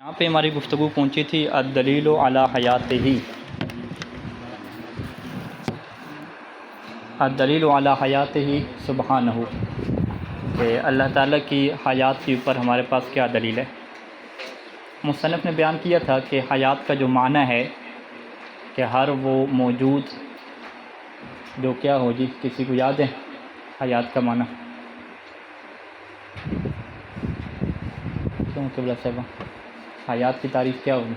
یہاں پہ ہماری گفتگو پہنچی تھی الدلیل علی حیاتہ، الدلیل علی حیاتہ سبحانہ، کہ اللہ تعالیٰ کی حیات کے اوپر ہمارے پاس کیا دلیل ہے۔ مصنف نے بیان کیا تھا کہ حیات کا جو معنی ہے کہ ہر وہ موجود جو کیا ہو، جی کسی کو یاد ہے حیات کا معنی؟ کیوں قبلہ صاحبہ، حیات کی تعریف کیا ہوگی؟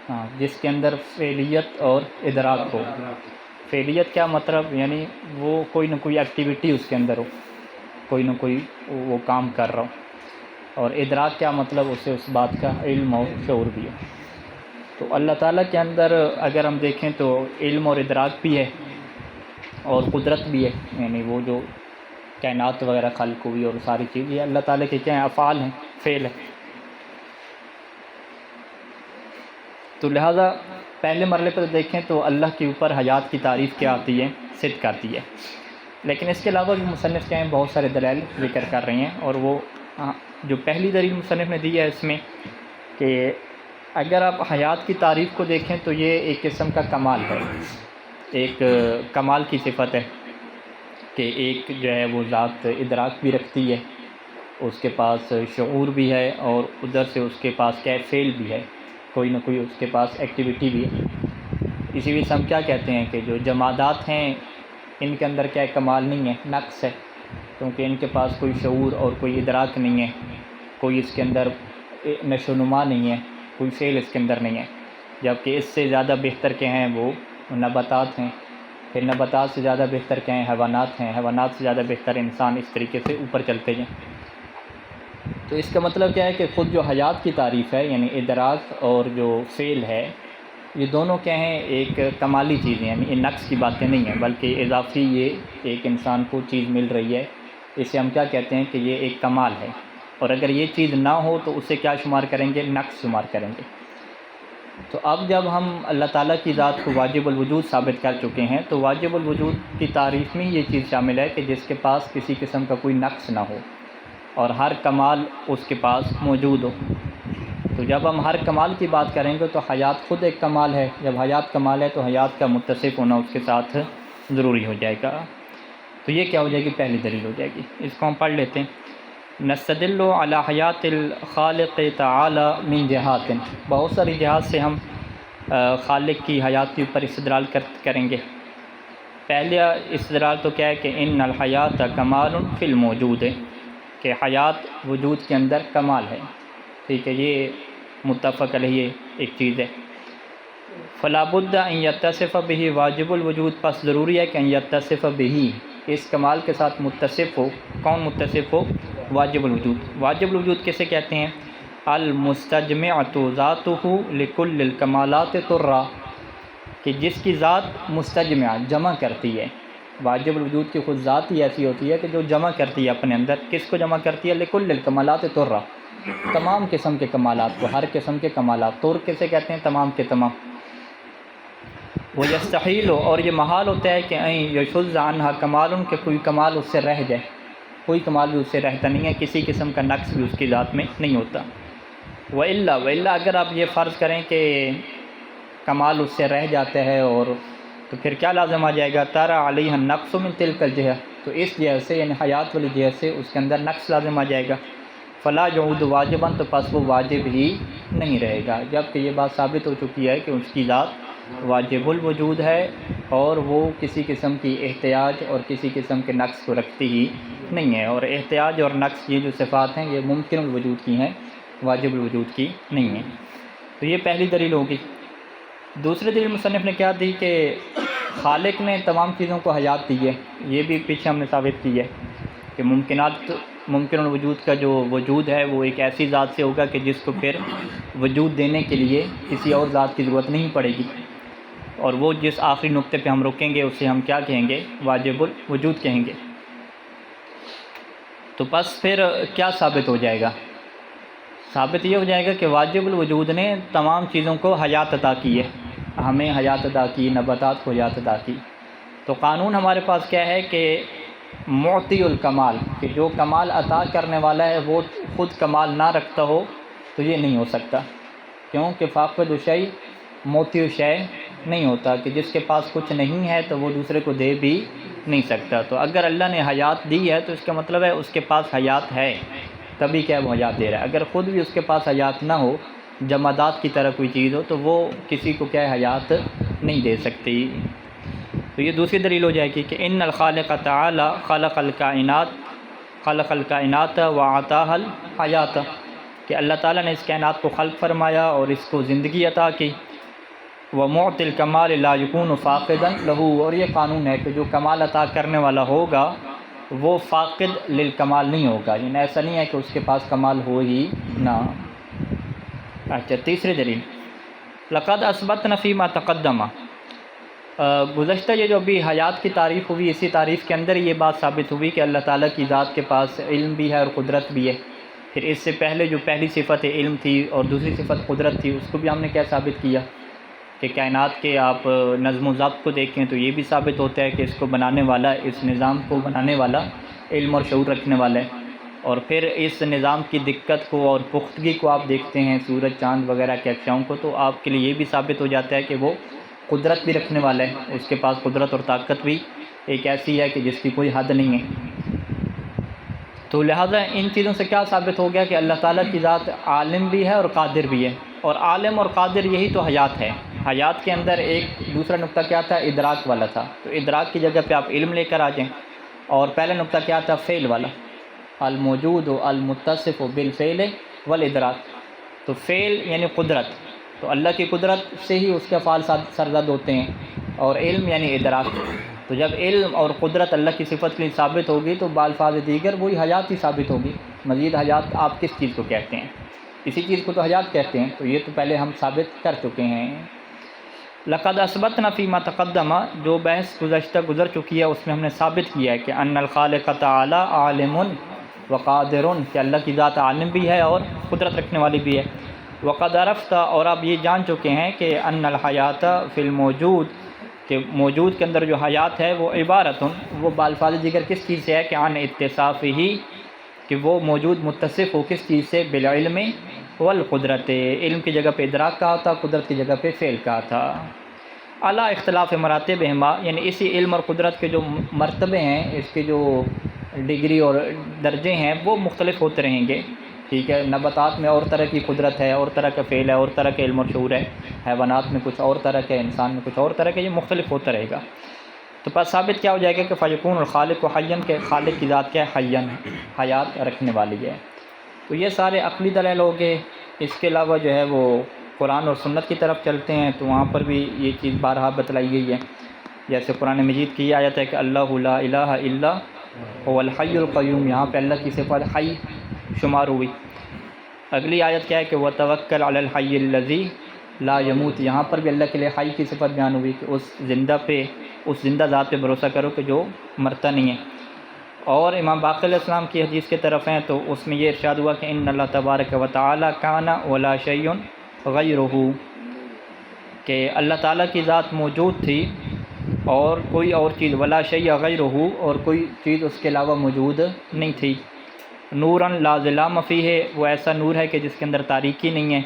ہاں، جس کے اندر فعلیت اور ادراک ہو۔ فعلیت کیا مطلب؟ یعنی وہ کوئی نہ کوئی ایکٹیویٹی اس کے اندر ہو، کوئی نہ کوئی وہ کام کر رہا ہو، اور ادراک کیا مطلب؟ اسے اس بات کا علم اور شعور بھی ہے۔ تو اللہ تعالیٰ کے اندر اگر ہم دیکھیں تو علم اور ادراک بھی ہے اور قدرت بھی ہے، یعنی وہ جو کائنات وغیرہ خلق ہوئی اور ساری چیز، یہ اللہ تعالیٰ کے کیا ہیں؟ افعال ہیں، فعل ہے۔ تو لہٰذا پہلے مرحلے پر دیکھیں تو اللہ کے اوپر حیات کی تعریف کیا آتی ہے؟ صدق آتی ہے۔ لیکن اس کے علاوہ بھی مصنف کیا ہیں؟ بہت سارے دلائل ذکر کر رہے ہیں، اور وہ جو پہلی دلیل مصنف نے دی ہے اس میں کہ اگر آپ حیات کی تعریف کو دیکھیں تو یہ ایک قسم کا کمال ہے، ایک کمال کی صفت ہے کہ ایک جو ہے وہ ذات ادراک بھی رکھتی ہے، اس کے پاس شعور بھی ہے، اور ادھر سے اس کے پاس کیا فعل بھی ہے، کوئی نہ کوئی اس کے پاس ایکٹیویٹی بھی ہے۔ اسی وجہ سے ہم کیا کہتے ہیں کہ جو جمادات ہیں ان کے اندر کیا کمال نہیں ہے، نقص ہے، کیونکہ ان کے پاس کوئی شعور اور کوئی ادراک نہیں ہے، کوئی اس کے اندر نشو و نما نہیں ہے، کوئی فعل اس کے اندر نہیں ہے۔ جبکہ اس سے زیادہ بہتر کیا ہیں؟ وہ نباتات ہیں، پھر نباتات سے زیادہ بہتر کیا ہیں؟ حیوانات ہیں، حیوانات سے زیادہ بہتر انسان، اس طریقے سے اوپر چلتے ہیں۔ تو اس کا مطلب کیا ہے کہ خود جو حیات کی تعریف ہے، یعنی ادراک اور جو فعل ہے، یہ دونوں کیا ہیں؟ ایک کمالی چیزیں، یعنی ان نقص کی باتیں نہیں ہیں، بلکہ اضافی یہ ایک انسان کو چیز مل رہی ہے، اسے ہم کیا کہتے ہیں کہ یہ ایک کمال ہے، اور اگر یہ چیز نہ ہو تو اسے کیا شمار کریں گے؟ نقص شمار کریں گے۔ تو اب جب ہم اللہ تعالیٰ کی ذات کو واجب الوجود ثابت کر چکے ہیں تو واجب الوجود کی تعریف میں یہ چیز شامل ہے کہ جس کے پاس کسی قسم کا کوئی نقص نہ ہو اور ہر کمال اس کے پاس موجود ہو۔ تو جب ہم ہر کمال کی بات کریں گے تو حیات خود ایک کمال ہے، جب حیات کمال ہے تو حیات کا متصف ہونا اس کے ساتھ ضروری ہو جائے گا۔ تو یہ کیا ہو جائے گی؟ پہلی دلیل ہو جائے گی۔ اس کو ہم پڑھ لیتے ہیں۔ نستدل علی حیات الخالق تعالی من جہات، بہت ساری جہات سے ہم خالق کی حیات کے اوپر استدلال کریں گے۔ پہلے استدلال تو کیا ہے کہ ان الحیات کمال فی الموجود ہے، کہ حیات وجود کے اندر کمال ہے، ٹھیک ہے، یہ متفق علیہ ایک چیز ہے۔ فلا بد ان یتصف بہ واجب الوجود، پس ضروری ہے کہ ان یتصف بہ، اس کمال کے ساتھ متصف ہو۔ کون متصف ہو؟ واجب الوجود۔ واجب الوجود کسے کہتے ہیں؟ المستجمعۃ ذاتہ لکل الکمالات ترا، کہ جس کی ذات مستجمع جمع کرتی ہے۔ واجب الوجود کی خود ذات ہی ایسی ہوتی ہے کہ جو جمع کرتی ہے اپنے اندر، کس کو جمع کرتی ہے؟ لکل الکمالات ترا، تمام قسم کے کمالات کو، ہر قسم کے کمالات۔ تر کسے کہتے ہیں؟ تمام کے تمام۔ وہ یستحیل، اور یہ محال ہوتا ہے کہ یشذ عنہا کمال، کہ کوئی کمال اس سے رہ جائے، کوئی کمال بھی اس سے رہتا نہیں ہے، کسی قسم کا نقص بھی اس کی ذات میں نہیں ہوتا۔ وَإِلَّا اگر آپ یہ فرض کریں کہ کمال اس سے رہ جاتا ہے، اور تو پھر کیا لازم آ جائے گا؟ تَرَى عَلَيْهَا النَّقْصُ مِن تِلْكَ الْجِهَةِ، تو اس جہت سے یعنی حیات والی جہت سے اس کے اندر نقص لازم آ جائے گا۔ فَلَا يَعُودُ وَاجِبًا، تو پس وہ واجب ہی نہیں رہے گا، جبکہ یہ بات ثابت ہو چکی ہے کہ اس کی ذات واجب الوجود ہے اور وہ کسی قسم کی احتیاج اور کسی قسم کے نقص کو رکھتی ہی نہیں ہے، اور احتیاج اور نقص یہ جو صفات ہیں یہ ممکن الوجود کی ہیں، واجب الوجود کی نہیں ہیں۔ تو یہ پہلی دلیل ہوگی۔ دوسری دلیل مصنف نے کیا دی کہ خالق نے تمام چیزوں کو حیات دی ہے، یہ بھی پیچھے ہم نے ثابت کی ہے کہ ممکن الوجود کا جو وجود ہے وہ ایک ایسی ذات سے ہوگا کہ جس کو پھر وجود دینے کے لیے کسی اور ذات کی ضرورت نہیں پڑے گی، اور وہ جس آخری نقطے پہ ہم رکیں گے اسے ہم کیا کہیں گے؟ واجب الوجود کہیں گے۔ تو بس پھر کیا ثابت ہو جائے گا؟ ثابت یہ ہو جائے گا کہ واجب الوجود نے تمام چیزوں کو حیات عطا کی ہے، ہمیں حیات عطا کی، نباتات کو حیات عطا کی۔ تو قانون ہمارے پاس کیا ہے کہ معطی الکمال، کہ جو کمال عطا کرنے والا ہے وہ خود کمال نہ رکھتا ہو تو یہ نہیں ہو سکتا، کیونکہ فاقد الشیء معطی الشیء نہیں ہوتا، کہ جس کے پاس کچھ نہیں ہے تو وہ دوسرے کو دے بھی نہیں سکتا۔ تو اگر اللہ نے حیات دی ہے تو اس کا مطلب ہے اس کے پاس حیات ہے، تبھی کیا وہ حیات دے رہا ہے۔ اگر خود بھی اس کے پاس حیات نہ ہو، جمادات کی طرح کوئی چیز ہو، تو وہ کسی کو کیا حیات نہیں دے سکتی۔ تو یہ دوسری دلیل ہو جائے گی کہ ان الخالق تعالی خلق الکائنات وعطاها الحیات، کہ اللہ تعالیٰ نے اس کائنات کو خلق فرمایا اور اس کو زندگی عطا کی۔ ومعطی الکمال لا یکون فاقدا لہ، اور یہ قانون ہے کہ جو کمال عطا کرنے والا ہوگا وہ فاقد للکمال نہیں ہوگا، یعنی ایسا نہیں ہے کہ اس کے پاس کمال ہو ہی نہ۔ اچھا، تیسری دلیل، لقد اثبتنا فیما تقدم، گزشتہ یہ جو ابھی حیات کی تعریف ہوئی، اسی تعریف کے اندر یہ بات ثابت ہوئی کہ اللہ تعالیٰ کی ذات کے پاس علم بھی ہے اور قدرت بھی ہے۔ پھر اس سے پہلے جو پہلی صفت علم تھی اور دوسری صفت قدرت تھی، اس کو بھی ہم نے کیا ثابت کیا کہ کائنات کے آپ نظم و ضبط کو دیکھیں تو یہ بھی ثابت ہوتا ہے کہ اس کو بنانے والا، اس نظام کو بنانے والا علم اور شعور رکھنے والا ہے۔ اور پھر اس نظام کی دقت کو اور پختگی کو آپ دیکھتے ہیں سورج چاند وغیرہ کے اقشاؤں کو، تو آپ کے لیے یہ بھی ثابت ہو جاتا ہے کہ وہ قدرت بھی رکھنے والا ہے، اس کے پاس قدرت اور طاقت بھی ایک ایسی ہے کہ جس کی کوئی حد نہیں ہے۔ تو لہٰذا ان چیزوں سے کیا ثابت ہو گیا کہ اللہ تعالیٰ کی ذات عالم بھی ہے اور قادر بھی ہے، اور عالم اور قادر یہی تو حیات ہے۔ حیات کے اندر ایک دوسرا نقطہ کیا تھا؟ ادراک والا تھا، تو ادراک کی جگہ پہ آپ علم لے کر آ جائیں۔ اور پہلا نقطہ کیا تھا؟ فعل والا، الموجود المتصف بالفعل والادراک، تو فعل یعنی قدرت، تو اللہ کی قدرت سے ہی اس کے افعال سرزد ہوتے ہیں، اور علم یعنی ادراک، تو جب علم اور قدرت اللہ کی صفت کے لیے ثابت ہوگی تو بالفاظ دیگر وہی حیات ہی ثابت ہوگی۔ مزید حیات آپ کس چیز کو کہتے ہیں؟ اسی چیز کو تو حیات کہتے ہیں، تو یہ تو پہلے ہم ثابت کر چکے ہیں۔ لقد اثبتنا فیما تقدم، جو بحث گزر چکی ہے اس میں ہم نے ثابت کیا ہے کہ ان الخالق تعالی عالم وقادر، کہ اللہ کی ذات عالم بھی ہے اور قدرت رکھنے والی بھی ہے۔ وقد عرفت، اور آپ یہ جان چکے ہیں کہ ان الحیات فی الموجود، کہ موجود کے اندر جو حیات ہے وہ عبارت، وہ بالفاظ دیگر کس چیز سے ہے کہ عن اتصاف ہی، کہ وہ موجود متصف ہو کس چیز سے؟ بالعلم والقدرت، علم کی جگہ پہ ادراک کہا تھا، قدرت کی جگہ پہ فعل کہا تھا۔ اعلیٰ اختلاف مراتبہما، یعنی اسی علم اور قدرت کے جو مرتبے ہیں، اس کے جو ڈگری اور درجے ہیں وہ مختلف ہوتے رہیں گے، ٹھیک ہے۔ نباتات میں اور طرح کی قدرت ہے، اور طرح کا فعل ہے، اور طرح کے علم اور شعور ہے، حیوانات میں کچھ اور طرح کے، انسان میں کچھ اور طرح کے، یہ مختلف ہوتا رہے گا۔ تو پس ثابت کیا ہو جائے گا کہ فیکون الخالق و حیّن، کے خالق کی ذات کیا ہے؟ حیّن، حیات رکھنے والی ہے۔ تو یہ سارے عقلی دلائل ہو گئے۔ اس کے علاوہ جو ہے وہ قرآن اور سنت کی طرف چلتے ہیں تو وہاں پر بھی یہ چیز بارہا بتلائی گئی ہے، جیسے قرآن مجید کی آیت ہے کہ اللہ لا الہ الا هو الحی القیوم، یہاں پہ اللہ کی صفت حی شمار ہوئی۔ اگلی آیت کیا ہے کہ وتوکل علی الحی الذی لا یموت، یہاں پر بھی اللہ کے لیے حی کی صفت بیان ہوئی کہ اس زندہ ذات پہ بھروسہ کرو کہ جو مرتا نہیں ہے۔ اور امام باقر علیہ السلام کی حدیث کی طرف ہیں تو اس میں یہ ارشاد ہوا کہ ان اللہ تبارک و تعالی کان ولا شیء غیرہ، کہ اللہ تعالیٰ کی ذات موجود تھی اور کوئی اور چیز، ولا شیء غیرہ، اور کوئی چیز اس کے علاوہ موجود نہیں تھی۔ نورا لا ظلام فیہ، وہ ایسا نور ہے کہ جس کے اندر تاریکی نہیں ہے۔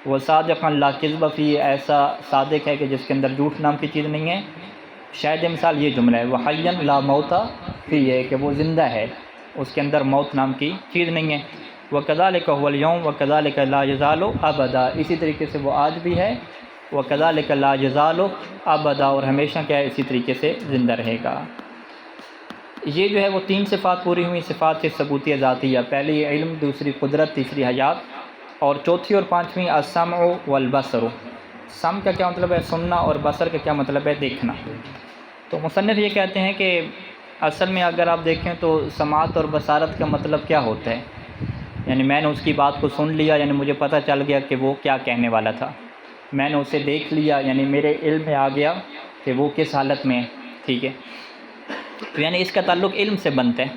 وہ صادقا لا کذب فیہ، ایسا صادق ہے کہ جس کے اندر جھوٹ نام کی چیز نہیں ہے۔ شاید مثال یہ جملہ ہے وحیا لا موت فیہ، کہ وہ زندہ ہے، اس کے اندر موت نام کی چیز نہیں ہے۔ وکذالک هو اليوم وکذالک لا یزال ابدا، اسی طریقے سے وہ آج بھی ہے، وکذالک لا یزال ابدا، اور ہمیشہ کیا ہے؟ اسی طریقے سے زندہ رہے گا۔ یہ جو ہے وہ تین صفات پوری ہوئی، صفات ثبوتیہ ذاتیہ، پہلی علم، دوسری قدرت، تیسری حیات، اور چوتھی اور پانچویں السمع والبصر۔ سمع کا کیا مطلب ہے؟ سننا، اور بصر کا کیا مطلب ہے؟ دیکھنا۔ تو مصنف یہ کہتے ہیں کہ اصل میں اگر آپ دیکھیں تو سماعت اور بصارت کا مطلب کیا ہوتا ہے؟ یعنی میں نے اس کی بات کو سن لیا، یعنی مجھے پتہ چل گیا کہ وہ کیا کہنے والا تھا۔ میں نے اسے دیکھ لیا، یعنی میرے علم میں آ گیا کہ وہ کس حالت میں ہے، ٹھیک ہے۔ تو یعنی اس کا تعلق علم سے بنتا ہے،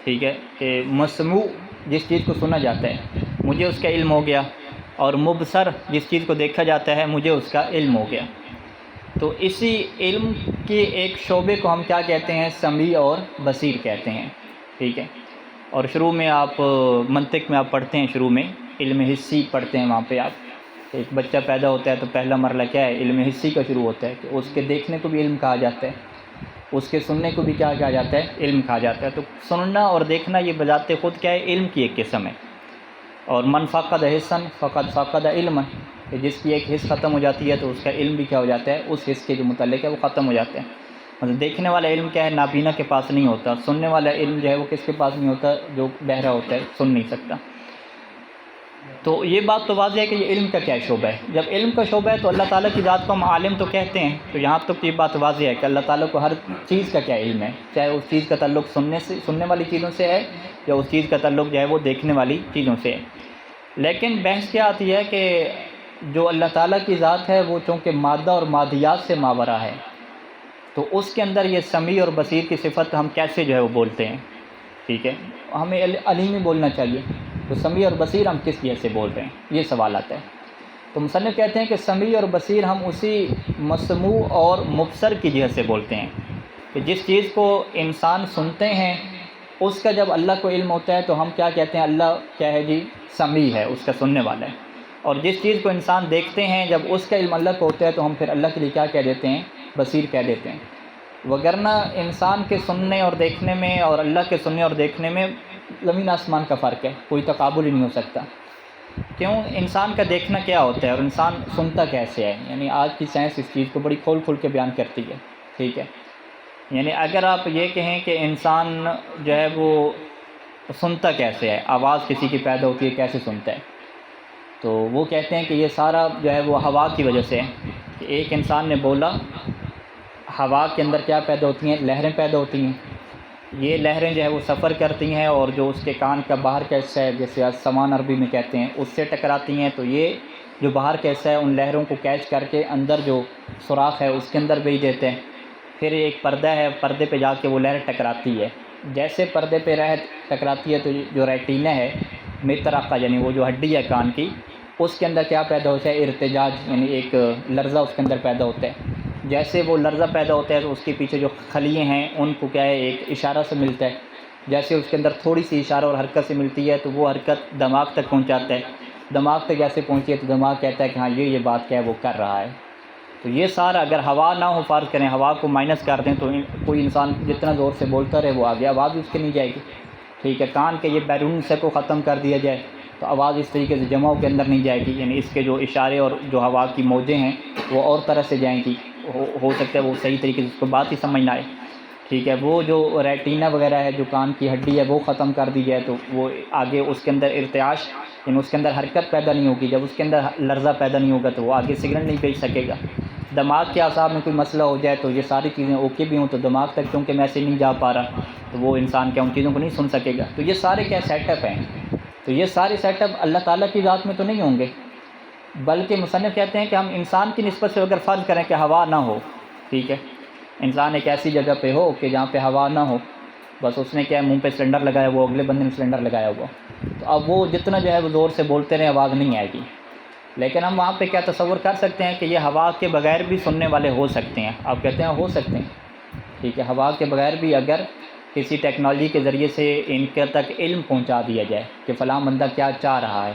ٹھیک ہے، کہ مسموع جس چیز کو سنا جاتا ہے مجھے اس کا علم ہو گیا، اور مبصر جس چیز کو دیکھا جاتا ہے مجھے اس کا علم ہو گیا۔ تو اسی علم کے ایک شعبے کو ہم کیا کہتے ہیں؟ سمیع اور بصیر کہتے ہیں، ٹھیک ہے۔ اور شروع میں آپ منطق میں آپ پڑھتے ہیں، شروع میں علم حسی پڑھتے ہیں، وہاں پہ آپ ایک بچہ پیدا ہوتا ہے تو پہلا مرحلہ کیا ہے؟ علم حسی کا شروع ہوتا ہے، کہ اس کے دیکھنے کو بھی علم کہا جاتا ہے، اس کے سننے کو بھی کیا کہا جاتا ہے؟ علم کہا جاتا ہے۔ تو سننا اور دیکھنا یہ بذات خود کیا ہے؟ علم کی ایک قسم ہے۔ اور من فقد حسن فقد فقد علما، کہ جس کی ایک حص ختم ہو جاتی ہے تو اس کا علم بھی کیا ہو جاتا ہے؟ اس حص کے جو متعلق ہے وہ ختم ہو جاتا ہے۔ مطلب دیکھنے والا علم کیا ہے؟ نابینا کے پاس نہیں ہوتا۔ سننے والا علم جو ہے وہ کس کے پاس نہیں ہوتا؟ جو بہرا ہوتا ہے، سن نہیں سکتا۔ تو یہ بات تو واضح ہے کہ یہ علم کا کیا شعبہ ہے۔ جب علم کا شعبہ ہے تو اللہ تعالیٰ کی ذات کو ہم عالم تو کہتے ہیں، تو یہاں تک یہ بات واضح ہے کہ اللہ تعالیٰ کو ہر چیز کا کیا علم ہے، چاہے اس چیز کا تعلق سننے والی چیزوں سے ہے یا اس چیز کا تعلق جو ہے وہ دیکھنے والی چیزوں سے ہے۔ لیکن بحث کیا آتی ہے کہ جو اللہ تعالیٰ کی ذات ہے وہ چونکہ مادہ اور مادیات سے ماورا ہے، تو اس کے اندر یہ سمیع اور بصیر کی صفت ہم کیسے جو ہے وہ بولتے ہیں؟ ٹھیک ہے، ہمیں علیم ہی بولنا چاہیے، تو سمیع اور بصیر ہم کس لیے سے بول رہے ہیں؟ یہ سوال آتا ہے۔ تو مصنف کہتے ہیں کہ سمیع اور بصیر ہم اسی مسموع اور مبصر کی جہت سے بولتے ہیں، کہ جس چیز کو انسان سنتے ہیں اس کا جب اللہ کو علم ہوتا ہے تو ہم کیا کہتے ہیں؟ اللہ کیا ہے جی؟ سمیع ہے، اس کا سننے والا ہے۔ اور جس چیز کو انسان دیکھتے ہیں جب اس کا علم اللہ کو ہوتا ہے تو ہم پھر اللہ کے لیے کیا کہہ دیتے ہیں؟ بصیر کہہ دیتے ہیں۔ وگرنہ انسان کے سننے اور دیکھنے میں اور اللہ کے سننے اور دیکھنے میں زمین آسمان کا فرق ہے، کوئی تقابل ہی نہیں ہو سکتا۔ کیوں؟ انسان کا دیکھنا کیا ہوتا ہے اور انسان سنتا کیسے ہے؟ یعنی آج کی سائنس اس چیز کو بڑی کھول کے بیان کرتی ہے، ٹھیک ہے۔ یعنی اگر آپ یہ کہیں کہ انسان جو ہے وہ سنتا کیسے ہے، آواز کسی کی پیدا ہوتی ہے کیسے سنتا ہے، تو وہ کہتے ہیں کہ یہ سارا جو ہے وہ ہوا کی وجہ سے ہے، کہ ایک انسان نے بولا، ہوا کے اندر کیا پیدا ہوتی ہیں؟ لہریں پیدا ہوتی ہیں۔ یہ لہریں جو ہے وہ سفر کرتی ہیں اور جو اس کے کان کا باہر کا حصہ ہے، جیسے سمان عربی میں کہتے ہیں، اس سے ٹکراتی ہیں، تو یہ جو باہر کا حصہ ہے ان لہروں کو کیچ کر کے اندر جو سوراخ ہے اس کے اندر بھیج دیتے ہیں۔ پھر ایک پردہ ہے، پردے پہ جا کے وہ لہر ٹکراتی ہے۔ جیسے پردے پہ ٹکراتی ہے تو جو ریٹینہ ہے مترقہ، یعنی وہ جو ہڈی ہے کان کی، اس کے اندر کیا پیدا ہوتا ہے؟ ارتجاج، یعنی ایک لرزہ اس کے اندر پیدا ہوتا ہے۔ جیسے وہ لرزہ پیدا ہوتا ہے تو اس کے پیچھے جو خلیے ہیں ان کو کیا ہے؟ ایک اشارہ سے ملتا ہے۔ جیسے اس کے اندر تھوڑی سی اشارہ اور حرکت سے ملتی ہے تو وہ حرکت دماغ تک پہنچاتا ہے، دماغ تک جیسے پہنچی ہے تو دماغ کہتا ہے کہ ہاں یہ بات کیا ہے وہ کر رہا ہے۔ تو یہ سارا اگر ہوا نہ ہو، فرض کریں ہوا کو مائنس کر دیں تو کوئی انسان جتنا زور سے بولتا رہے وہ آگے آواز اس کے نہیں جائے گی، ٹھیک ہے۔ کان کے یہ بیرون سے کو ختم کر دیا جائے تو آواز اس طریقے سے جماؤں کے اندر نہیں جائے گی، یعنی اس کے جو اشارے اور جو ہوا کی موجیں ہیں وہ اور طرح سے جائیں گی، ہو سکتا ہے وہ صحیح طریقے سے اس کو بات ہی سمجھ نہ آئے، ٹھیک ہے۔ وہ جو ریٹینہ وغیرہ ہے، جو کان کی ہڈی ہے، وہ ختم کر دی جائے تو وہ آگے اس کے اندر ارتعاش، یعنی اس کے اندر حرکت پیدا نہیں ہوگی۔ جب اس کے اندر لرزہ پیدا نہیں ہوگا تو وہ آگے سگنل نہیں بھیج سکے گا۔ دماغ کے اعصاب میں کوئی مسئلہ ہو جائے تو یہ ساری چیزیں اوکے بھی ہوں تو دماغ تک کیونکہ میسیج نہیں جا پا رہا تو وہ انسان کیا ان چیزوں کو نہیں سن سکے گا۔ تو یہ سارے کیا سیٹ اپ ہیں، تو یہ سارے سیٹ اپ اللہ تعالیٰ کی ذات میں تو نہیں ہوں گے، بلکہ مصنف کہتے ہیں کہ ہم انسان کی نسبت سے اگر فرض کریں کہ ہوا نہ ہو، ٹھیک ہے، انسان ایک ایسی جگہ پہ ہو کہ جہاں پہ ہوا نہ ہو، بس اس نے کیا منہ پہ سلنڈر لگایا ہوا، اگلے بندے نے سلنڈر لگایا ہوا، تو اب وہ جتنا جو ہے وہ زور سے بولتے رہے آواز نہیں آئے گی۔ لیکن ہم وہاں پہ کیا تصور کر سکتے ہیں کہ یہ ہوا کے بغیر بھی سننے والے ہو سکتے ہیں؟ آپ کہتے ہیں ہو سکتے ہیں، ٹھیک ہے۔ ہوا کے بغیر بھی اگر کسی ٹیکنالوجی کے ذریعے سے ان کے تک علم پہنچا دیا جائے کہ فلاں بندہ کیا چاہ رہا ہے،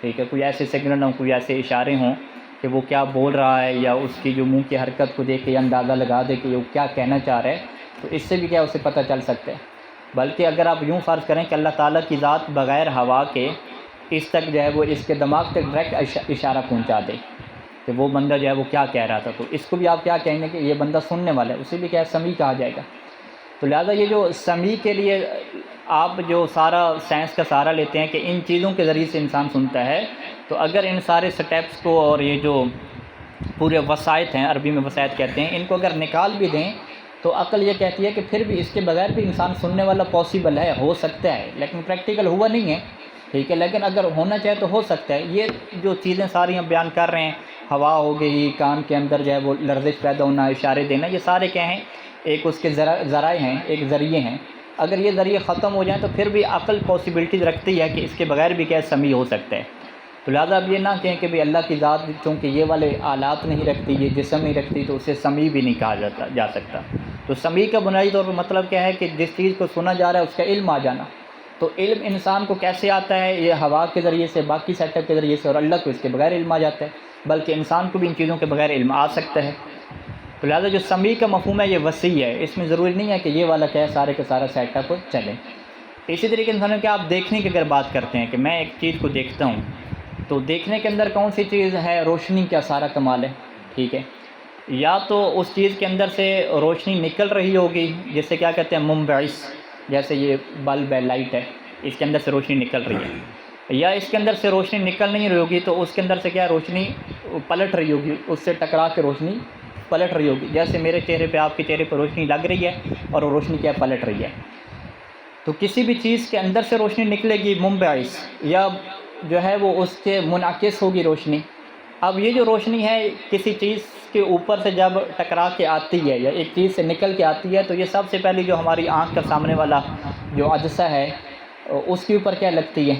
ٹھیک ہے، کوئی ایسے سگنل ہوں، کوئی ایسے اشارے ہوں کہ وہ کیا بول رہا ہے، یا اس کی جو منہ کی حرکت کو دیکھ کے یہ اندازہ لگا دے کہ وہ کیا کہنا چاہ رہا ہے، تو اس سے بھی کیا اسے پتہ چل سکتا ہے۔ بلکہ اگر آپ یوں فرض کریں کہ اللہ تعالیٰ کی ذات بغیر ہوا کے اس تک جو ہے وہ اس کے دماغ تک ڈائریکٹ اشارہ پہنچا دے کہ وہ بندہ جو ہے وہ کیا کہہ رہا تھا، تو اس کو بھی آپ کیا کہیں گے کہ یہ بندہ سننے والا ہے، اسے بھی کیا سمیع کہا جائے گا۔ تو لہٰذا یہ جو سمیع کے لیے آپ جو سارا سائنس کا سہارا لیتے ہیں کہ ان چیزوں کے ذریعے سے انسان سنتا ہے، تو اگر ان سارے سٹیپس کو اور یہ جو پورے وسائط ہیں، عربی میں وسائط کہتے ہیں، ان کو اگر نکال بھی دیں تو عقل یہ کہتی ہے کہ پھر بھی اس کے بغیر بھی انسان سننے والا پاسبل ہے، ہو سکتا ہے، لیکن پریکٹیکل ہوا نہیں ہے، ٹھیک ہے، لیکن اگر ہونا چاہے تو ہو سکتا ہے۔ یہ جو چیزیں ساری ہم بیان کر رہے ہیں، ہوا ہو گئی، کان کے اندر جو ہے وہ لرزش پیدا ہونا، اشارے دینا، یہ سارے کیا ہیں؟ ایک اس کے ذرائع ہیں، ایک ذریعے ہیں۔ اگر یہ ذریعے ختم ہو جائیں تو پھر بھی عقل پاسبلٹیز رکھتی ہے کہ اس کے بغیر بھی کیا سمیع ہو سکتا ہے۔ تو لہٰذا اب یہ نہ کہیں کہ اللہ کی ذات چونکہ یہ والے آلات نہیں رکھتی، یہ جسم نہیں رکھتی، تو اسے سمیع بھی نہیں کہا جا سکتا۔ تو سمیع کا بنیادی طور پر مطلب کیا ہے کہ جس چیز کو سنا جا رہا ہے اس کا علم آ جانا۔ تو علم انسان کو کیسے آتا ہے؟ یہ ہوا کے ذریعے سے، باقی سیٹ اپ کے ذریعے سے، اور اللہ کو اس کے بغیر علم آ جاتا ہے، بلکہ انسان کو بھی ان چیزوں کے بغیر علم آ سکتا ہے۔ تو لہٰذا جو سمیع کا مفہوم ہے یہ وسیع ہے، اس میں ضروری نہیں ہے کہ یہ والا کیا ہے سارے کا سارا سیٹ اپ چلے۔ اسی طریقے انسانوں کہ آپ دیکھنے کی اگر بات کرتے ہیں کہ میں ایک چیز کو دیکھتا ہوں، تو دیکھنے کے اندر کون سی چیز ہے؟ روشنی کا سارا کمال ہے، ٹھیک ہے؟ یا تو اس چیز کے اندر سے روشنی نکل رہی ہوگی، جیسے کیا کہتے ہیں منبعث، جیسے یہ بلب ہے، لائٹ ہے، اس کے اندر سے روشنی نکل رہی ہے، یا اس کے اندر سے روشنی نکل نہیں رہی ہوگی تو اس کے اندر سے کیا روشنی پلٹ رہی ہوگی، اس سے ٹکرا کے روشنی پلٹ رہی ہوگی، جیسے میرے چہرے پہ آپ کے چہرے پہ روشنی لگ رہی ہے اور وہ روشنی کیا پلٹ رہی ہے۔ تو کسی بھی چیز کے اندر سے روشنی نکلے گی منبعث، یا جو ہے وہ اس کے منعکس ہوگی روشنی۔ اب یہ جو روشنی ہے کسی چیز کے اوپر سے جب ٹکرا کے آتی ہے یا ایک چیز سے نکل کے آتی ہے، تو یہ سب سے پہلے جو ہماری آنکھ کا سامنے والا جو عدسہ ہے اس کے اوپر کیا لگتی ہے،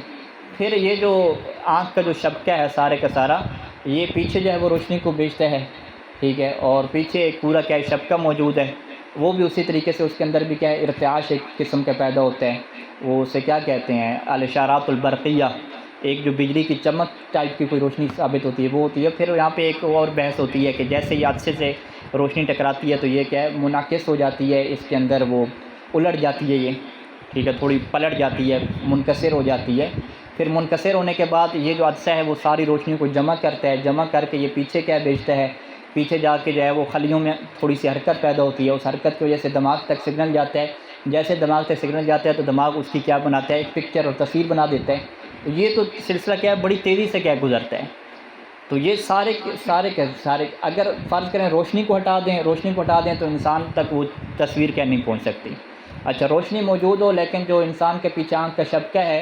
پھر یہ جو آنکھ کا جو شبکہ ہے سارے کا سارا، یہ پیچھے جو ہے وہ روشنی کو بھیجتا ہے، ٹھیک ہے؟ اور پیچھے ایک پورا کیا ہے شبکہ موجود ہے، وہ بھی اسی طریقے سے اس کے اندر بھی کیا ہے ارتعاش ایک قسم کا پیدا ہوتا ہے، وہ اسے کیا کہتے ہیں الاشارات البرقیہ، ایک جو بجلی کی چمک ٹائپ کی کوئی روشنی ثابت ہوتی ہے وہ ہوتی ہے۔ پھر یہاں پہ ایک اور بحث ہوتی ہے کہ جیسے یہ عدسے سے روشنی ٹکراتی ہے تو یہ کیا ہے منعکس ہو جاتی ہے، اس کے اندر وہ الٹ جاتی ہے، یہ ٹھیک ہے تھوڑی پلٹ جاتی ہے، منکسر ہو جاتی ہے۔ پھر منکسر ہونے کے بعد یہ جو عدسہ ہے وہ ساری روشنی کو جمع کرتا ہے، جمع کر کے یہ پیچھے کیا بھیجتا ہے، پیچھے جا کے جو ہے وہ خلیوں میں تھوڑی سی حرکت پیدا ہوتی ہے، اس حرکت کی وجہ سے دماغ تک سگنل جاتا ہے، جیسے دماغ تک سگنل جاتا ہے تو دماغ اس کی کیا بناتا ہے ایک پکچر اور تصویر بنا دیتا ہے۔ یہ تو سلسلہ کیا ہے بڑی تیزی سے کیا گزرتا ہے۔ تو یہ سارے اگر فرض کریں روشنی کو ہٹا دیں تو انسان تک وہ تصویر کیا نہیں پہنچ سکتی۔ اچھا روشنی موجود ہو لیکن جو انسان کے پیچھے آنکھ کا شبکہ ہے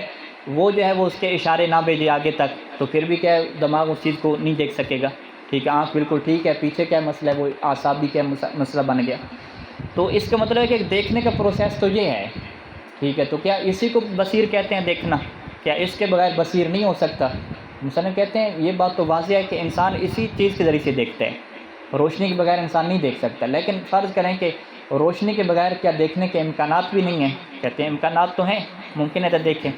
وہ جو ہے وہ اس کے اشارے نہ بھیجے آگے تک، تو پھر بھی کیا ہے دماغ اس چیز کو نہیں دیکھ سکے گا، ٹھیک ہے؟ آنکھ بالکل ٹھیک ہے، پیچھے کیا مسئلہ ہے وہ اعصابی کیا مسئلہ بن گیا۔ تو اس کا مطلب ہے کہ دیکھنے کا پروسیس تو یہ ہے، ٹھیک ہے؟ تو کیا اسی کو بصیر کہتے ہیں دیکھنا؟ کیا اس کے بغیر بصیر نہیں ہو سکتا؟ مصنف کہتے ہیں یہ بات تو واضح ہے کہ انسان اسی چیز کے ذریعے سے دیکھتا ہے، روشنی کے بغیر انسان نہیں دیکھ سکتا۔ لیکن فرض کریں کہ روشنی کے بغیر کیا دیکھنے کے امکانات بھی نہیں ہیں؟ کہتے ہیں امکانات تو ہیں، ممکن ہے تو دیکھیں۔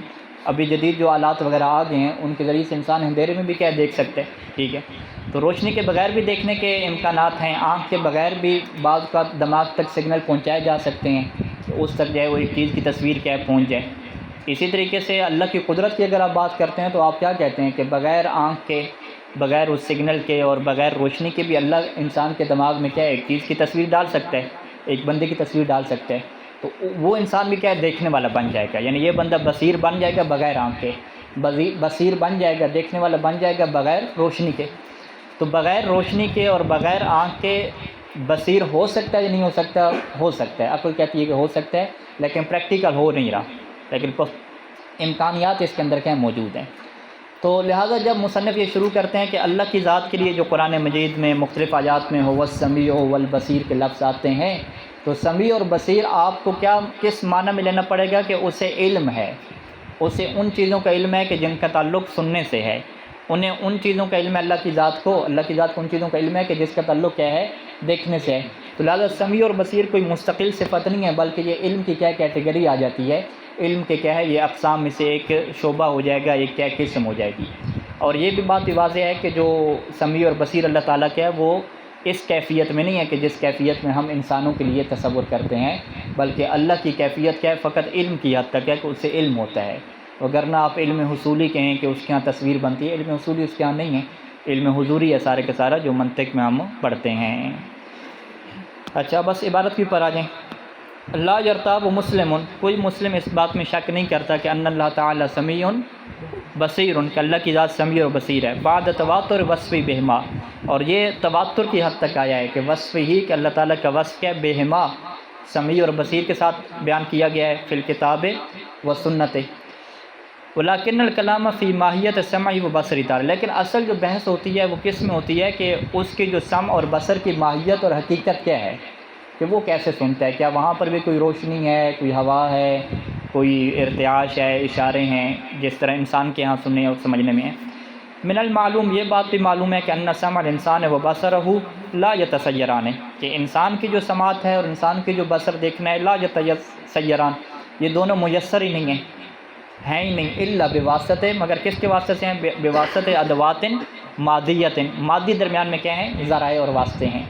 ابھی جدید جو آلات وغیرہ آ گئے ہیں ان کے ذریعے سے انسان اندھیرے میں بھی کیا دیکھ سکتے ہیں، ٹھیک ہے؟ تو روشنی کے بغیر بھی دیکھنے کے امکانات ہیں، آنکھ کے بغیر بھی بعض کا دماغ تک سگنل پہنچائے جا سکتے ہیں، اس تک جو ہے وہ ایک چیز کی تصویر کیا ہے پہنچ جائے۔ اسی طریقے سے اللہ کی قدرت کی اگر آپ بات کرتے ہیں تو آپ کیا کہتے ہیں کہ بغیر آنکھ کے، بغیر اس سگنل کے اور بغیر روشنی کے بھی اللہ انسان کے دماغ میں کیا ہے ایک چیز کی تصویر ڈال سکتا ہے، ایک بندے کی تصویر ڈال سکتا ہے، تو وہ انسان بھی کیا ہے دیکھنے والا بن جائے گا، یعنی یہ بندہ بصیر بن جائے گا بغیر آنکھ کے، بصیر بن جائے گا دیکھنے والا بن جائے گا بغیر روشنی کے۔ تو بغیر روشنی کے اور بغیر آنکھ کے بصیر ہو سکتا ہے یا نہیں ہو سکتا؟ ہو سکتا ہے، عقل کہتی ہے کہ ہو سکتا ہے، لیکن پریکٹیکل ہو نہیں رہا، لیکن امکانیات اس کے اندر کیا موجود ہیں۔ تو لہٰذا جب مصنف یہ شروع کرتے ہیں کہ اللہ کی ذات کے لیے جو قرآن مجید میں مختلف آیات میں هو السمیع والبصیر کے لفظ آتے ہیں، تو سمیع اور بصیر آپ کو کیا کس معنی میں لینا پڑے گا کہ اسے علم ہے، اسے ان چیزوں کا علم ہے کہ جن کا تعلق سننے سے ہے، انہیں ان چیزوں کا علم ہے اللہ کی ذات کو ان چیزوں کا علم ہے کہ جس کا تعلق کیا ہے دیکھنے سے ہے۔ تو لہٰذا سمیع اور بصیر کوئی مستقل صفت نہیں ہے، بلکہ یہ علم کی کیا کیٹیگری آ جاتی ہے، علم کے کیا ہے یہ اقسام میں سے ایک شعبہ ہو جائے گا، ایک کیا قسم ہو جائے گی۔ اور یہ بھی بات واضح ہے کہ جو سمیع اور بصیر اللہ تعالیٰ کا ہے وہ اس کیفیت میں نہیں ہے کہ جس کیفیت میں ہم انسانوں کے لیے تصور کرتے ہیں، بلکہ اللہ کی کیفیت کیا ہے فقط علم کی حد تک ہے کہ اس سے علم ہوتا ہے، وگرنہ آپ علم حصولی کہیں کہ اس کے ہاں تصویر بنتی ہے، علم حصولی اس کے ہاں نہیں ہے، علم حضوری ہے سارے کا سارا جو منطق میں ہم پڑھتے ہیں۔ اچھا بس عبارت کے اوپر آ جائیں۔ لا یرتاب مسلم، کوئی مسلم اس بات میں شک نہیں کرتا کہ ان اللہ تعالی سمیع بصیر، کہ اللہ کی ذات سمیع اور بصیر ہے، بعد تواتر وصف بہما، اور یہ تواتر کی حد تک آیا ہے کہ وصف ہی کہ اللہ تعالیٰ کا وصف کیا بہما سمیع اور بصیر کے ساتھ بیان کیا گیا ہے فی الکتاب و سنت۔ ولیکن الکلام فی ماہیت سمع و بصر تعالی، لیکن اصل جو بحث ہوتی ہے وہ کس میں ہوتی ہے کہ اس کی جو سمع اور بصر کی ماہیت اور حقیقت کیا ہے، کہ وہ کیسے سنتا ہے، کیا وہاں پر بھی کوئی روشنی ہے، کوئی ہوا ہے، کوئی ارتعاش ہے، اشارے ہیں جس طرح انسان کے ہاں سننے اور سمجھنے میں ہے۔ من المعلوم، یہ بات بھی معلوم ہے کہ ان سمع الانسان و بصرہ لا یتسیران، کہ انسان کی جو سماعت ہے اور انسان کی جو بصر دیکھنا ہے لا یتسیران، یہ دونوں میسر ہی نہیں ہیں ہی نہیں، الا بواسطہ، مگر کس کے واسطے سے ہیں؟ بواسطہ ادوات مادیت، مادی درمیان میں کیا ہیں؟ ذرائع اور واسطے ہیں۔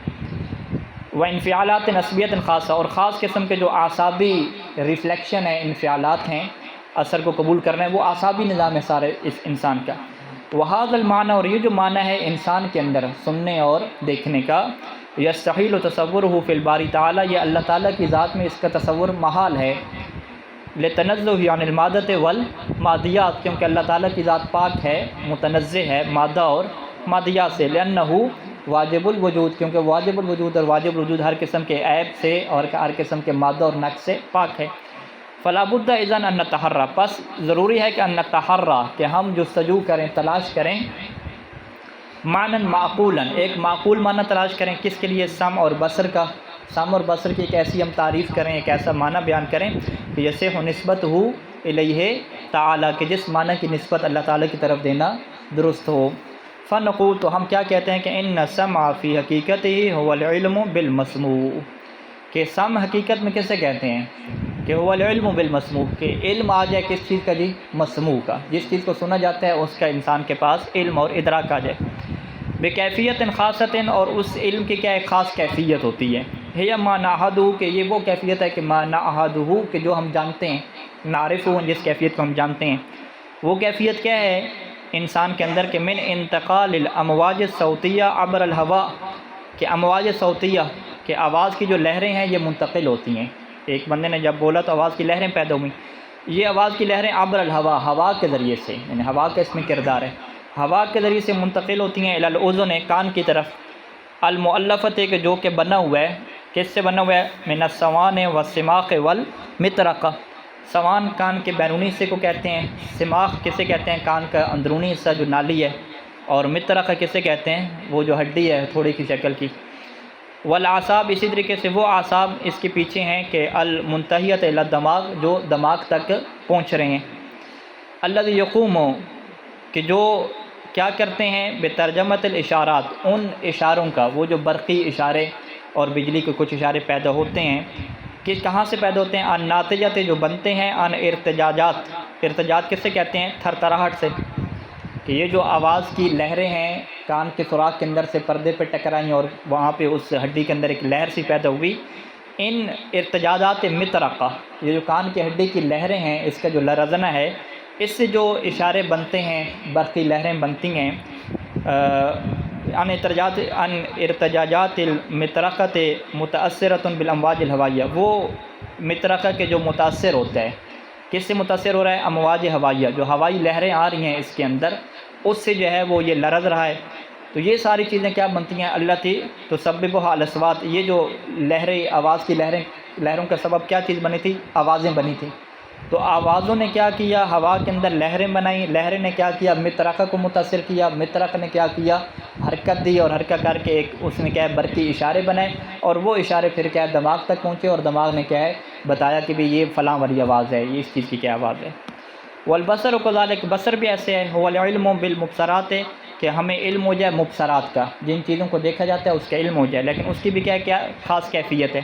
و انفعالات عصبیت خاصہ، اور خاص قسم کے جو اعصابی ریفلیکشن ہے، انفعالات ہیں، اثر کو قبول کرنا ہے، وہ اعصابی نظام ہے سارے اس انسان کا۔ وہذا المعنی، اور یہ جو معنی ہے انسان کے اندر سننے اور دیکھنے کا، یستحیل تصورہ فی الباری تعالی، یہ اللہ تعالیٰ کی ذات میں اس کا تصور محال ہے، لتنزہ عن المادۃ والمادیات، کیونکہ اللہ تعالیٰ کی ذات پاک ہے، متنزہ ہے مادہ اور مادیات سے، لأنہ واجب الوجود، کیونکہ واجب الوجود اور واجب الوجود ہر قسم کے عیب سے اور ہر قسم کے مادہ اور نقص سے پاک ہے۔ فلا بد اذن ان نتحرى، پس ضروری ہے کہ ان نتحرى، کہ ہم جستجو کریں، تلاش کریں، معنی معقولا، ایک معقول معنی تلاش کریں، کس کے لیے؟ سمع اور بصر کا، سمع اور بصر کی ایک ایسی ہم تعریف کریں، ایک ایسا معنی بیان کریں کہ یصح نسبتہ الیہ تعالی، کہ جس معنی کی نسبت اللہ تعالیٰ کی طرف دینا درست ہو۔ فنقول، تو ہم کیا کہتے ہیں کہ ان سمع فی حقیقتہ هو العلم بالمسموع، کہ سمع حقیقت میں کسے کہتے ہیں؟ کہ هو العلم بالمسموع، کہ علم آ جائے کس چیز کا جی؟ مسموع کا، جس چیز کو سنا جاتا ہے اس کا انسان کے پاس علم اور ادراک آ جائے، بکیفیت خاصۃ، اور اس علم کی کیا ایک خاص کیفیت ہوتی ہے، ہے ما نعہدہ، کہ یہ وہ کیفیت ہے کہ ما نعہدہ، کہ جو ہم جانتے ہیں، نعرفہ، جس کیفیت کو ہم جانتے ہیں، وہ کیفیت کیا ہے انسان کے اندر؟ کہ من انتقال الامواج الصوتیہ عبر الہواء، کہ امواج صوتیہ، کہ آواز کی جو لہریں ہیں یہ منتقل ہوتی ہیں، ایک بندے نے جب بولا تو آواز کی لہریں پیدا ہوئیں، یہ آواز کی لہریں عبر الہواء، ہوا کے ذریعے سے، یعنی ہوا کا اس میں کردار ہے، ہوا کے ذریعے سے منتقل ہوتی ہیں الی الاذن، کان کی طرف، المؤلفۃ، کہ جو کہ بنا ہوا ہے، کس سے بنا ہوا ہے؟ من السوان والسماخ والمطرقہ، سوان کان کے بیرونی حصے کو کہتے ہیں، سماخ کسے کہتے ہیں؟ کان کا اندرونی حصہ جو نالی ہے، اور مطرقہ کسے کہتے ہیں؟ وہ جو ہڈی ہے تھوڑی کی شکل کی، والاعصاب، اسی طریقے سے وہ اعصاب اس کے پیچھے ہیں کہ المنتہیۃ الی الدماغ، جو دماغ تک پہنچ رہے ہیں، الذی یقوم، کہ جو کیا کرتے ہیں؟ بترجمۃ الاشارات، ان اشاروں کا، وہ جو برقی اشارے اور بجلی کے کچھ اشارے پیدا ہوتے ہیں، کہاں سے پیدا ہوتے ہیں؟ ان ناتجت، جو بنتے ہیں، ان ارتجاجات، ارتجاج کس سے کہتے ہیں؟ تھر تھراہٹ سے، کہ یہ جو آواز کی لہریں ہیں کان کے سوراخ کے اندر سے پردے پہ ٹکرائیں اور وہاں پہ اس ہڈی کے اندر ایک لہر سی پیدا ہوئی، ان ارتجاجات مطرقہ، یہ جو کان کی ہڈی کی لہریں ہیں، اس کا جو لرزنا ہے، اس سے جو اشارے بنتے ہیں، برقی لہریں بنتی ہیں، ان ارتجاجات المطرقۃ متاثرۃ بالامواج الہوائیہ، وہ مطرقہ کے جو متاثر ہوتا ہے، کس سے متاثر ہو رہا ہے؟ امواج ہوائیہ، جو ہوائی لہریں آ رہی ہیں اس کے اندر، اس سے جو ہے وہ یہ لرز رہا ہے، تو یہ ساری چیزیں کیا بنتی ہیں؟ التی تسببها الاصوات، یہ جو لہریں، آواز کی لہروں کا سبب کیا چیز بنی تھی؟ آوازیں بنی تھیں، تو آوازوں نے کیا کیا؟ ہوا کے اندر لہریں بنائیں، لہریں نے کیا کیا؟ مطرقہ کو متاثر کیا، مطرقہ نے کیا کیا؟ حرکت دی، اور حرکت کر کے ایک اس نے کیا ہے؟ برقی اشارے بنائے، اور وہ اشارے پھر کیا ہے؟ دماغ تک پہنچے، اور دماغ نے کیا ہے؟ بتایا کہ بھی یہ فلاں والی آواز ہے، یہ اس چیز کی کیا آواز ہے۔ والبصر کذالک، بصر بھی ایسے ہے، هو العلم بالمبصرات، کہ ہمیں علم ہو جائے مبصرات کا، جن چیزوں کو دیکھا جاتا ہے اس کا علم ہو جائے، لیکن اس کی بھی کیا خاص کیفیت ہے،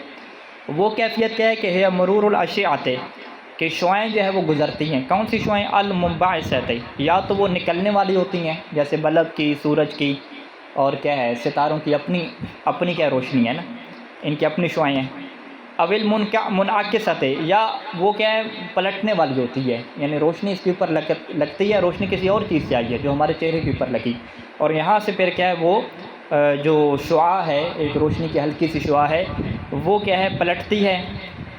وہ کیفیت کیا ہے کہ ہے مرور الاشعۃ، کہ شعائیں جو ہے وہ گزرتی ہیں، کون سی شعائیں؟ المنبعثۃ، یا تو وہ نکلنے والی ہوتی ہیں جیسے بلب کی، سورج کی، اور کیا ہے ستاروں کی اپنی کیا روشنی ہے نا، ان کی اپنی شعائیں ہیں، اول منعکسۃ، یا وہ کیا ہے؟ پلٹنے والی ہوتی ہے، یعنی روشنی اس کے اوپر لگتی ہے، روشنی کسی اور چیز سے آئی ہے جو ہمارے چہرے کے اوپر لگی، اور یہاں سے پھر کیا ہے وہ جو شعاع ہے، ایک روشنی کی ہلکی سی شعاع ہے، وہ کیا ہے؟ پلٹتی ہے،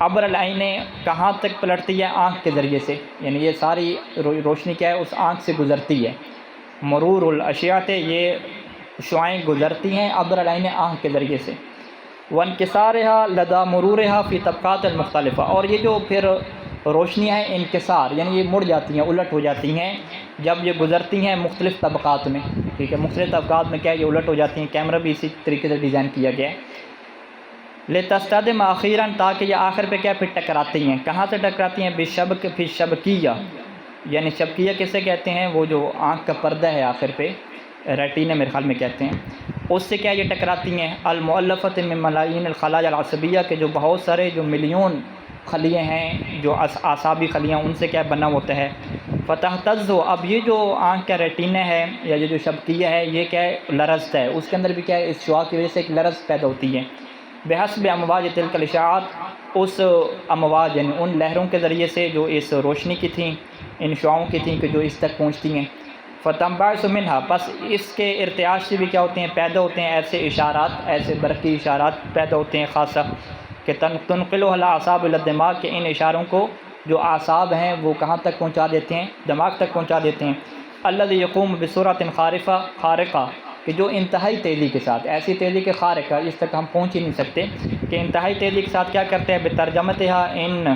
عبر العین، کہاں تک پلٹتی ہے؟ آنکھ کے ذریعے سے، یعنی یہ ساری روشنی کیا ہے؟ اس آنکھ سے گزرتی ہے، مرور الاشعۃ، یہ شعائیں گزرتی ہیں عبر العین، آنکھ کے ذریعے سے، وانکسارها لدى مرورها فی طبقات المختلفہ، اور یہ جو پھر روشنیاں ہیں انکسار، یعنی یہ مڑ جاتی ہیں، الٹ ہو جاتی ہیں جب یہ گزرتی ہیں مختلف طبقات میں، ٹھیک ہے، مختلف طبقات میں کیا یہ الٹ ہو جاتی ہیں، کیمرہ بھی اسی طریقے سے ڈیزائن کیا گیا ہے، لتصطدم اخیراً، تاکہ یہ آخر پہ کیا پھر ٹکراتی ہیں، کہاں سے ٹکراتی ہیں؟ بالشبک فی الشبکیہ، یعنی شبکیہ کسے کہتے ہیں؟ وہ جو آنکھ کا پردہ ہے آخر پہ، ریٹینا میرے خیال میں کہتے ہیں، اس سے کیا یہ ٹکراتی ہیں؟ المؤلفۃ من ملايين الخلايا العصبیہ کے جو بہت سارے جو ملین خلیے ہیں جو اعصابی خلیاں، ان سے کیا بنا ہوتا ہے۔ فتحتز، اب یہ جو آنکھ کا ریٹینا ہے یا یہ جو شبکیہ ہے یہ کیا ہے؟ لرزتا ہے، اس کے اندر بھی کیا ہے؟ اس شعاع کی وجہ سے ایک لرز پیدا ہوتی ہے۔ بحسب امواج تلک الاشعاعات، اس امواج یعنی ان لہروں کے ذریعے سے جو اس روشنی کی تھیں، ان شعاؤں کی تھیں کہ جو اس تک پہنچتی ہیں۔ فتنبعث منہا، پس اس کے ارتعاش سے بھی کیا ہوتے ہیں؟ پیدا ہوتے ہیں ایسے اشارات، ایسے برقی اشارات پیدا ہوتے ہیں خاصہ کہ تنقلها الاعصاب الى الدماغ، کہ ان اشاروں کو جو اعصاب ہیں وہ کہاں تک پہنچا دیتے ہیں؟ دماغ تک پہنچا دیتے ہیں۔ الذي يقوم بسرعة خارقہ، کہ جو انتہائی تیزی کے ساتھ، ایسی تیزی کے خارقہ اس تک ہم پہنچ ہی نہیں سکتے، کہ انتہائی تیزی کے ساتھ کیا کرتے ہیں؟ بترجمتها، ان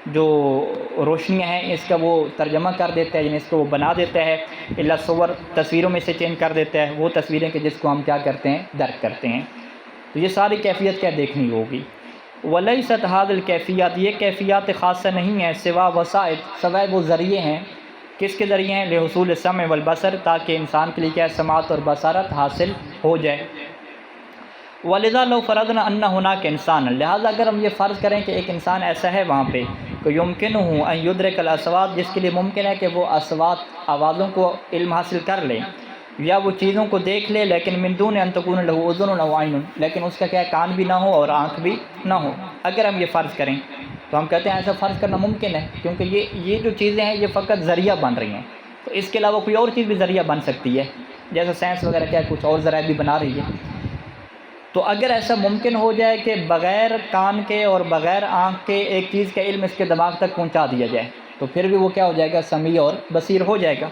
جو روشنیاں ہیں اس کا وہ ترجمہ کر دیتا ہے، یعنی اس کو وہ بنا دیتا ہے، الا صور، تصویروں میں سے چینج کر دیتا ہے، وہ تصویریں کہ جس کو ہم کیا کرتے ہیں؟ درک کرتے ہیں۔ تو یہ ساری کیفیت کیا دیکھنی ہوگی۔ ولیست هذه الکیفیات، یہ کیفیات خاصہ نہیں ہیں، سوا وسائط، سوائے وہ ذریعے ہیں، کس کے ذریعے ہیں؟ لحصول السمع والبصر، تاکہ انسان کے لیے کیا سماعت اور بصارت حاصل ہو جائے۔ ولذا لو فرضنا ان هناك انسان، لہذا اگر ہم یہ فرض کریں کہ ایک انسان ایسا ہے وہاں پہ کہ يمكنه ان يدرك الاصوات، جس کے لیے ممکن ہے کہ وہ اصوات، آوازوں کو علم حاصل کر لے، یا وہ چیزوں کو دیکھ لے، لیکن من دون ان تكون له اذن او عین، لیکن اس کا کیا کان بھی نہ ہو اور آنکھ بھی نہ ہو۔ اگر ہم یہ فرض کریں تو ہم کہتے ہیں ایسا فرض کرنا ممکن ہے، کیونکہ یہ جو چیزیں ہیں یہ فقط ذریعہ بن رہی ہیں، تو اس کے علاوہ کوئی اور چیز بھی ذریعہ بن سکتی ہے، جیسے سائنس وغیرہ کیا کچھ اور ذرائع بھی بنا رہی ہے۔ تو اگر ایسا ممکن ہو جائے کہ بغیر کان کے اور بغیر آنکھ کے ایک چیز کا علم اس کے دماغ تک پہنچا دیا جائے، تو پھر بھی وہ کیا ہو جائے گا؟ سمیع اور بصیر ہو جائے گا۔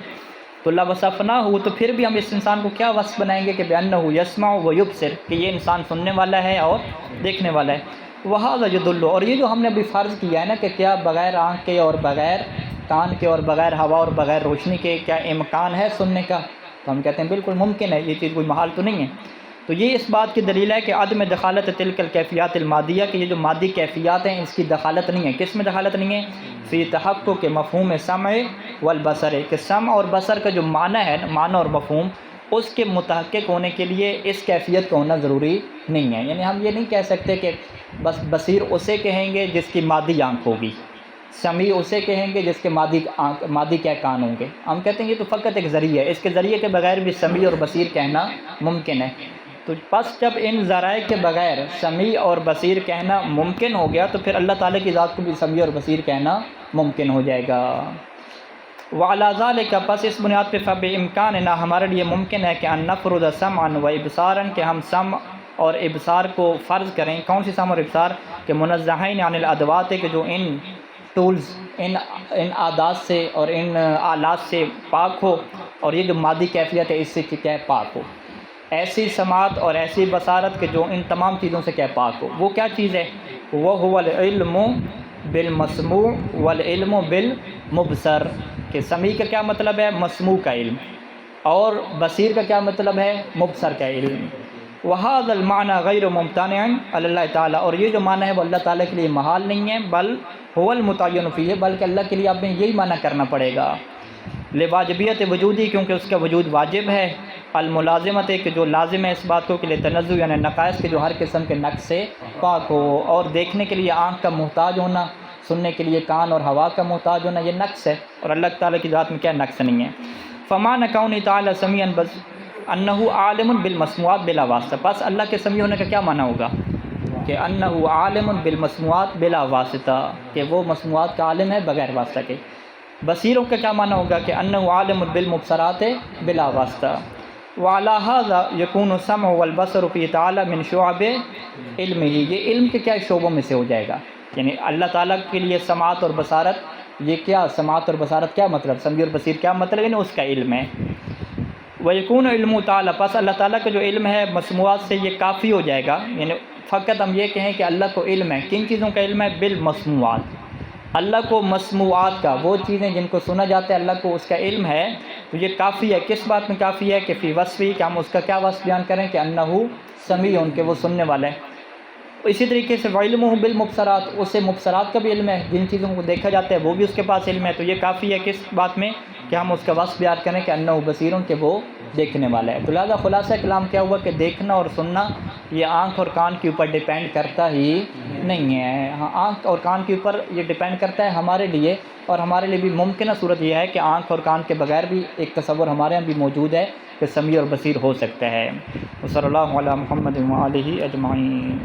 تو لوصفناہ، تو پھر بھی ہم اس انسان کو کیا وصف بنائیں گے کہ بانہ یسمع و یبصر، کہ یہ انسان سننے والا ہے اور دیکھنے والا ہے۔ وہذا یدل، اور یہ جو ہم نے ابھی فرض کیا ہے نا کہ کیا بغیر آنکھ کے اور بغیر کان کے اور بغیر ہوا اور بغیر روشنی کے کیا امکان ہے سننے کا؟ تو ہم کہتے ہیں بالکل ممکن ہے، یہ چیز کوئی محال تو نہیں ہے۔ تو یہ اس بات کی دلیل ہے کہ عدم دخالت تلک الکیفیات المادیہ، کہ یہ جو مادی کیفیات ہیں اس کی دخالت نہیں ہے۔ کس میں دخالت نہیں ہے؟ فی تحقق کے مفہوم سمع والبصر، کہ سمع اور بصر کا جو معنی ہے، معنی اور مفہوم، اس کے متحقق ہونے کے لیے اس کیفیت کا ہونا ضروری نہیں ہے۔ یعنی ہم یہ نہیں کہہ سکتے کہ بس بصیر اسے کہیں گے جس کی مادی آنکھ ہوگی، سمیع اسے کہیں گے جس کے مادی کیا کان ہوں گے۔ ہم کہتے ہیں یہ تو فقط ایک ذریعہ ہے، اس کے ذریعے کے بغیر بھی سمیع اور بصیر کہنا ممکن ہے۔ تو بس جب ان ذرائع کے بغیر سمیع اور بصیر کہنا ممکن ہو گیا تو پھر اللہ تعالیٰ کی ذات کو بھی سمیع اور بصیر کہنا ممکن ہو جائے گا۔ وعلی ذالک، پس اس بنیاد پہ فبامکاننا، ہمارے لیے ممکن ہے کہ ان نفرض سمعا و ابصارا، کہ ہم سمع اور ابصار کو فرض کریں۔ کون سی سمع اور ابصار؟ کہ منزہین عن الادوات، کہ جو ان ٹولز، ان عادات سے اور ان آلات سے پاک ہو، اور یہ جو مادی کیفیت ہے اس سے کیا ہے؟ پاک ہو۔ ایسی سماعت اور ایسی بصارت کہ جو ان تمام چیزوں سے کیا پاک ہو۔ وہ کیا چیز ہے؟ وَهُوَ الْعِلْمُ بِالْمَسْمُوعِ وَالْعِلْمُ بِالْمُبْصَرِ، کہ سمیع کا کیا مطلب ہے؟ مسموع کا علم، اور بصیر کا کیا مطلب ہے؟ مبصر کا علم۔ وَهَذَا الْمَعْنَى غَيْرُ مُمْتَنِعٍ عَلَى اللَّهِ تعالیٰ، اور یہ جو معنی ہے وہ اللہ تعالیٰ کے لیے محال نہیں ہے، بل هو المتعین فیہ، بلکہ اللہ کے لیے آپ نے یہی معنی کرنا پڑے گا۔ لواجبیت وجودی، کیونکہ اس کا وجود واجب ہے، الملازمت، کہ جو لازم ہے اس بات کو، کہ لیے تنزہ، یعنی نقائص کے جو ہر قسم کے نقص سے پاک ہو، اور دیکھنے کے لیے آنکھ کا محتاج ہونا، سننے کے لیے کان اور ہوا کا محتاج ہونا یہ نقص ہے، اور اللہ تعالیٰ کی ذات میں کیا نقص نہیں ہے۔ فمعنى کون تعالیٰ سمیعا بس انہ عالم بالمسموعات بلا واسطہ، پس اللہ کے سمیع ہونے کا کیا معنی ہوگا؟ کہ انہ عالم بالمسموعات بلا واسطہ، کہ وہ مسموعات کا عالم ہے بغیر واسطہ کے۔ بصیروں کا کیا معنی ہوگا؟ کہ انہ عالم بالمبصرات بلا واسطہ۔ وعلی ھذا یکون السمع والبصر فی تعالی من شعب علمہ، یہ علم کے کیا شعبوں میں سے ہو جائے گا، یعنی اللہ تعالیٰ کے لیے سماعت اور بصارت، یہ کیا سماعت اور بصارت کیا مطلب، سمیع اور بصیر کیا مطلب، یعنی اس کا علم ہے۔ ویکون علم تعالیٰ، پس اللہ تعالیٰ کا جو علم ہے مسموعات سے یہ کافی ہو جائے گا، یعنی فقط ہم یہ کہیں کہ اللہ کو علم ہے، کن چیزوں کا علم ہے؟ بالمسموعات، اللہ کو مسموعات کا، وہ چیزیں جن کو سنا جاتا ہے اللہ کو اس کا علم ہے، تو یہ کافی ہے۔ کس بات میں کافی ہے؟ کہ فی وصفی، کہ ہم اس کا کیا وصف بیان کریں؟ کہ انہ سمیع، کہ وہ سننے والا ہے۔ اسی طریقے سے وعلمہ بالمبصرات، اسے مبصرات کا بھی علم ہے، جن چیزوں کو دیکھا جاتا ہے وہ بھی اس کے پاس علم ہے. تو یہ کافی ہے کس بات میں کہ ہم اس کا وصف بیان کریں کہ انہ بصیر، کہ وہ دیکھنے والا ہے. تو لہٰذا خلاصہ کلام کیا ہوا کہ دیکھنا اور سننا یہ آنکھ اور کان کے اوپر ڈیپینڈ کرتا ہی نہیں ہے. ہاں آنکھ اور کان کے اوپر یہ ڈیپینڈ کرتا ہے ہمارے لیے، اور ہمارے لیے بھی ممکنہ صورت یہ ہے کہ آنکھ اور کان کے بغیر بھی ایک تصور ہمارے یہاں بھی موجود ہے کہ سمیع اور بصیر ہو سکتا ہے. صلی اللہ علی محمد و آلہ اجمعین.